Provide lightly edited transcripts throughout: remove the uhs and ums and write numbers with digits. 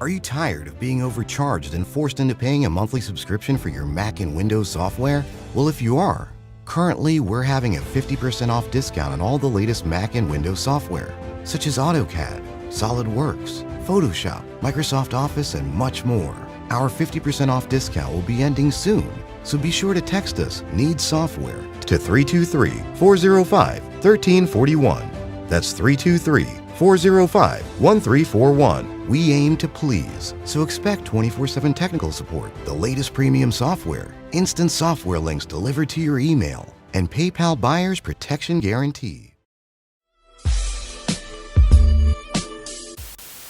Are you tired of being overcharged and forced into paying a monthly subscription for your Mac and Windows software? Well, if you are, currently we're having a 50% off discount on all the latest Mac and Windows software, such as AutoCAD, SolidWorks, Photoshop, Microsoft Office, and much more. Our 50% off discount will be ending soon, so be sure to text us "Need Software" to 323-405-1341. That's 323-405-1341. We aim to please, so expect 24/7 technical support, the latest premium software, instant software links delivered to your email, and PayPal buyer's protection guarantee.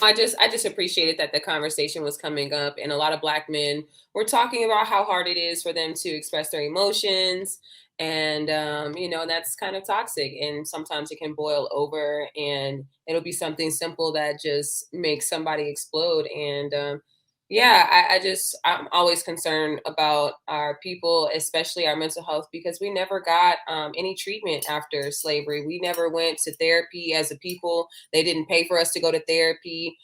I just appreciated that the conversation was coming up, and a lot of Black men were talking about how hard it is for them to express their emotions. And, that's kind of toxic. And sometimes it can boil over, and it'll be something simple that just makes somebody explode. And, I'm always concerned about our people, especially our mental health, because we never got any treatment after slavery. We never went to therapy as a people. They didn't pay for us to go to therapy.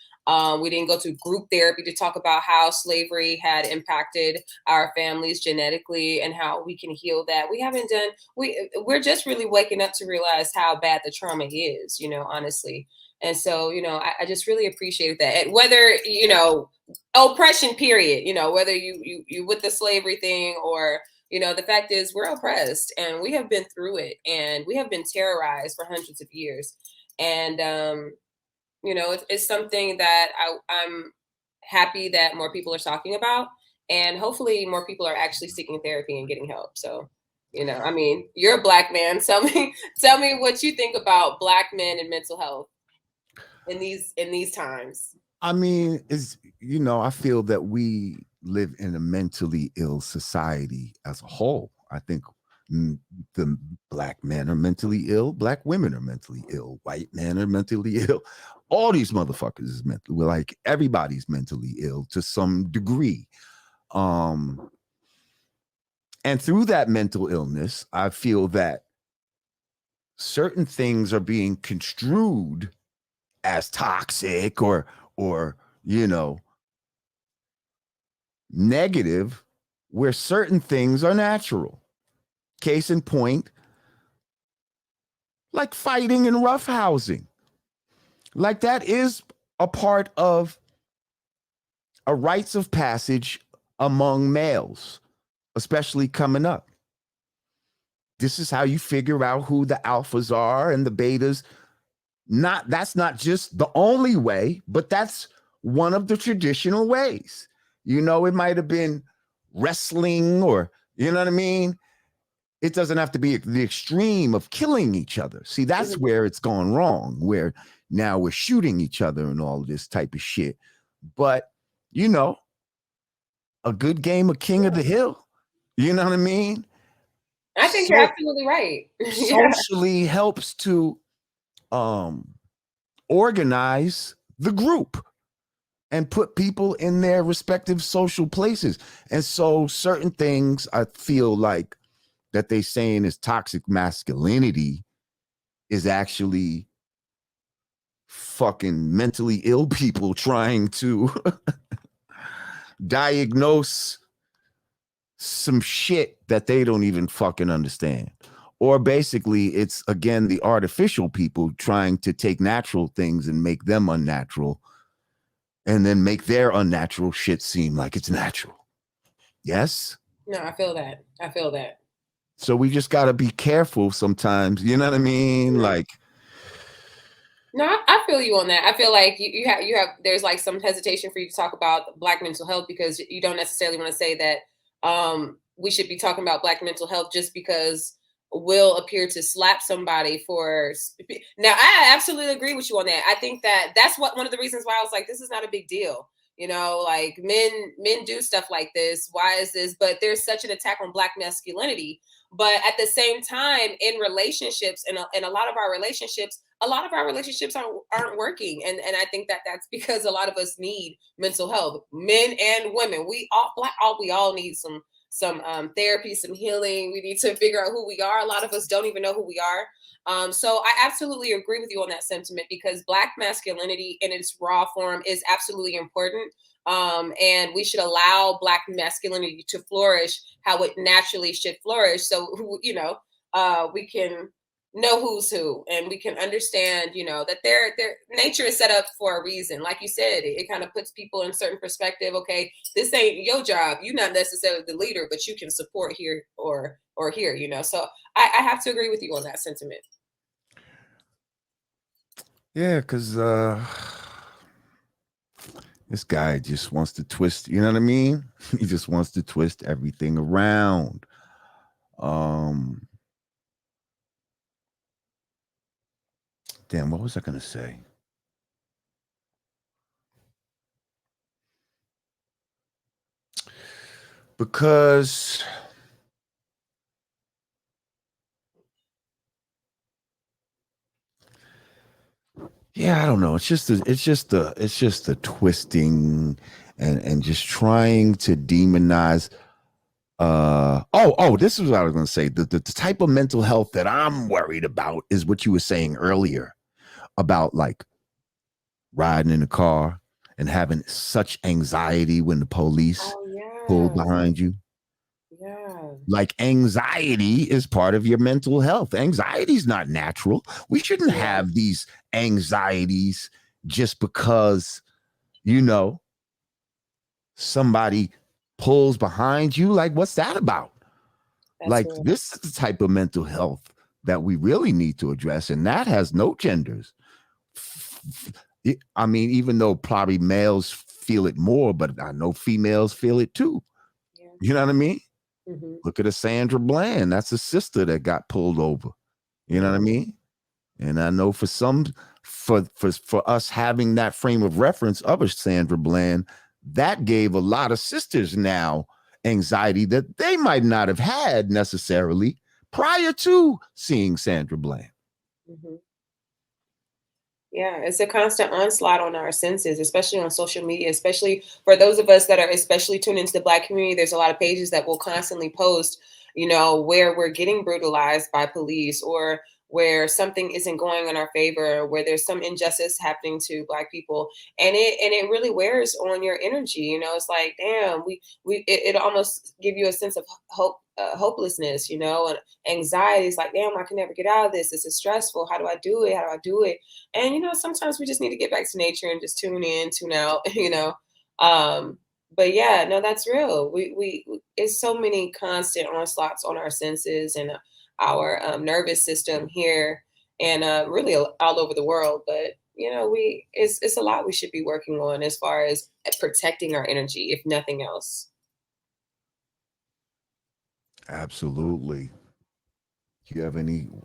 We didn't go to group therapy to talk about how slavery had impacted our families genetically and how we can heal that. We haven't done, we're just really waking up to realize how bad the trauma is, honestly. And so, I just really appreciated that. And whether, oppression, period, whether you with the slavery thing or, the fact is we're oppressed and we have been through it and we have been terrorized for hundreds of years. And, it's something that I'm happy that more people are talking about, and hopefully more people are actually seeking therapy and getting help. So, you're a Black man. Tell me what you think about Black men and mental health in these times. I mean, I feel that we live in a mentally ill society as a whole. I think the Black men are mentally ill, Black women are mentally ill, white men are mentally ill. All these motherfuckers is mentally, like, everybody's mentally ill to some degree. And through that mental illness, I feel that certain things are being construed as toxic or negative, where certain things are natural. Case in point, like fighting and roughhousing. Like, that is a part of a rites of passage among males, especially coming up. This is how you figure out who the alphas are and the betas. That's not just the only way, but that's one of the traditional ways. It might have been wrestling or, you know what I mean? It doesn't have to be the extreme of killing each other. See, that's where it's gone wrong, where now we're shooting each other and all this type of shit. But, a good game of King of the Hill, you know what I mean? I think you're absolutely right. Socially helps to organize the group and put people in their respective social places. And so certain things I feel like that they saying is toxic masculinity is actually fucking mentally ill people trying to diagnose some shit that they don't even fucking understand. Or basically it's, again, the artificial people trying to take natural things and make them unnatural and then make their unnatural shit seem like it's natural. Yes? No, I feel that. So we just got to be careful sometimes. You know what I mean? Mm-hmm. Like, no, I feel you on that. I feel like you have there's like some hesitation for you to talk about Black mental health because you don't necessarily want to say that we should be talking about Black mental health just because we'll appear to slap somebody for. Now, I absolutely agree with you on that. I think that's one of the reasons why I was like, this is not a big deal. Like men do stuff like this. Why is this? But there's such an attack on Black masculinity. But at the same time, in relationships, and a lot of our relationships aren't working. And I think that's because a lot of us need mental health, men and women. We all need some some therapy, some healing. We need to figure out who we are. A lot of us don't even know who we are. So I absolutely agree with you on that sentiment, because Black masculinity in its raw form is absolutely important. And we should allow Black masculinity to flourish how it naturally should flourish. So, we can know who's who, and we can understand, that their nature is set up for a reason. Like you said, it kind of puts people in certain perspective. Okay, this ain't your job. You're not necessarily the leader, but you can support here or here. So I have to agree with you on that sentiment. Yeah, because this guy just wants to twist, you know what I mean? He just wants to twist everything around. Damn, what was I gonna say? Because yeah, I don't know. It's just the twisting and just trying to demonize. This is what I was gonna say. The type of mental health that I'm worried about is what you were saying earlier about like riding in a car and having such anxiety when the police pull behind you. Yeah. Like anxiety is part of your mental health. Anxiety is not natural. We shouldn't have these anxieties just because, somebody pulls behind you. Like, what's that about? This is the type of mental health that we really need to address, and that has no genders. I mean, even though probably males feel it more, but I know females feel it too. Yeah. You know what I mean? Mm-hmm. Look at a Sandra Bland. That's a sister that got pulled over. You know what I mean? And I know for us having that frame of reference of a Sandra Bland, that gave a lot of sisters now anxiety that they might not have had necessarily prior to seeing Sandra Bland. Mm-hmm. Yeah, it's a constant onslaught on our senses, especially on social media, especially for those of us that are especially tuned into the Black community. There's a lot of pages that will constantly post, where we're getting brutalized by police, or where something isn't going in our favor, where there's some injustice happening to Black people. And it really wears on your energy. It's like, damn, it almost give you a sense of hopelessness, and anxiety. It's like, damn, I can never get out of this. This is stressful. How do I do it? How do I do it? And sometimes we just need to get back to nature and just tune in, tune out, But yeah, no, that's real. We it's so many constant onslaughts on our senses and our nervous system here, and really all over the world. But it's a lot we should be working on as far as protecting our energy, if nothing else. Absolutely. Do you have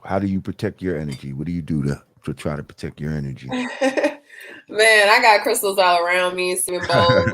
how do you protect your energy? What do you do to try to protect your energy? Man, I got crystals all around me, swimming bowls.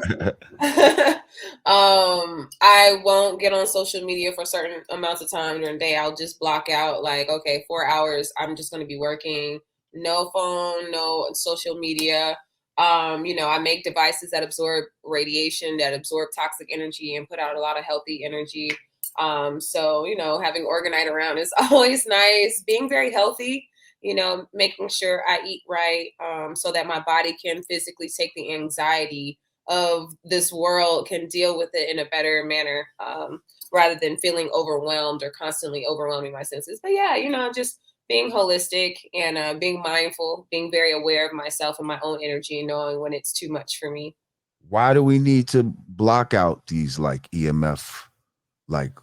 I won't get on social media for certain amounts of time during the day. I'll just block out like, okay, 4 hours, I'm just going to be working. No phone, no social media. I make devices that absorb radiation, that absorb toxic energy and put out a lot of healthy energy. So, having orgonite around is always nice. Being very healthy, making sure I eat right, so that my body can physically take the anxiety of this world, can deal with it in a better manner, rather than feeling overwhelmed or constantly overwhelming my senses. But yeah, just being holistic and being mindful, being very aware of myself and my own energy, knowing when it's too much for me. Why do we need to block out these like EMF? Like,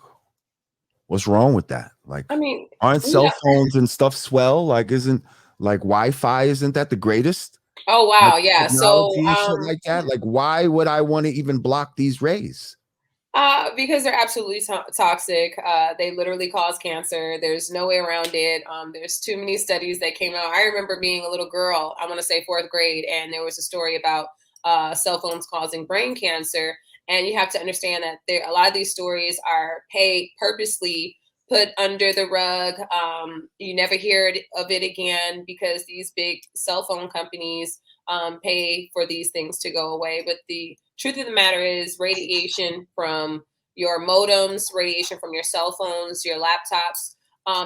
what's wrong with that? Like, I mean, aren't cell phones and stuff swell? Like, isn't like Wi-Fi, isn't that the greatest? Oh wow, Like, yeah. So technology and shit like that. Like, why would I want to even block these rays? Because they're absolutely toxic. They literally cause cancer. There's no way around it. There's too many studies that came out. I remember being a little girl, I want to say fourth grade, and there was a story about cell phones causing brain cancer. And you have to understand that a lot of these stories are purposely put under the rug. You never hear of it again because these big cell phone companies pay for these things to go away. But the truth of the matter is radiation from your modems, radiation from your cell phones, your laptops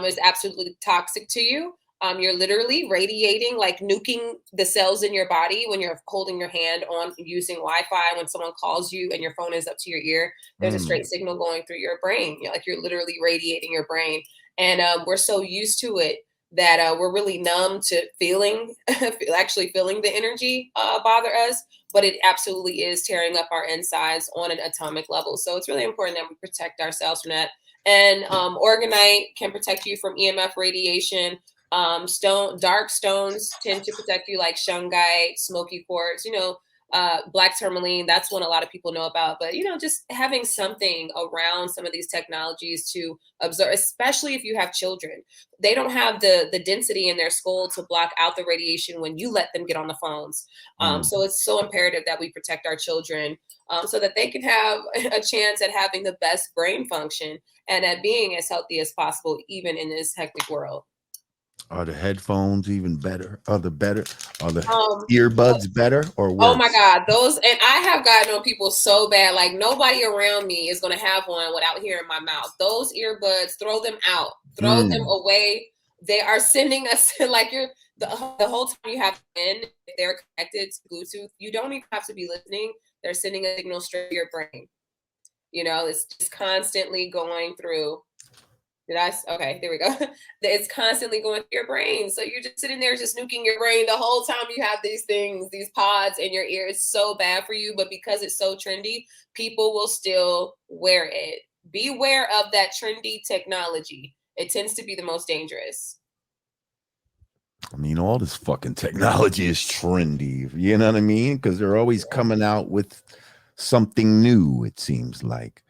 is absolutely toxic to you. You're literally radiating, like nuking the cells in your body when you're holding your hand on using Wi-Fi. When someone calls you and your phone is up to your ear, there's a straight signal going through your brain. You're literally radiating your brain. And we're so used to it that we're really numb to actually feeling the energy bother us. But it absolutely is tearing up our insides on an atomic level. So it's really important that we protect ourselves from that. And Orgonite can protect you from EMF radiation. Dark stones tend to protect you, like shungite, smoky quartz, black tourmaline. That's one a lot of people know about. But, just having something around some of these technologies to observe, especially if you have children, they don't have the density in their skull to block out the radiation when you let them get on the phones. So it's so imperative that we protect our children so that they can have a chance at having the best brain function and at being as healthy as possible, even in this hectic world. Are the headphones even better? Are the earbuds better or worse? Oh my God, those, and I have gotten on people so bad, like nobody around me is going to have one without hearing my mouth. Those earbuds, throw them out, throw them away. They are sending us like the whole time you have in, if they're connected to Bluetooth, you don't even have to be listening. They're sending a signal straight to your brain. It's just constantly going through. Okay, there we go. It's constantly going through your brain. So you're just sitting there just nuking your brain the whole time you have these things, these pods in your ear. It's so bad for you, but because it's so trendy, people will still wear it. Beware of that trendy technology. It tends to be the most dangerous. I mean, all this fucking technology is trendy. You know what I mean? Because they're always coming out with something new, it seems like.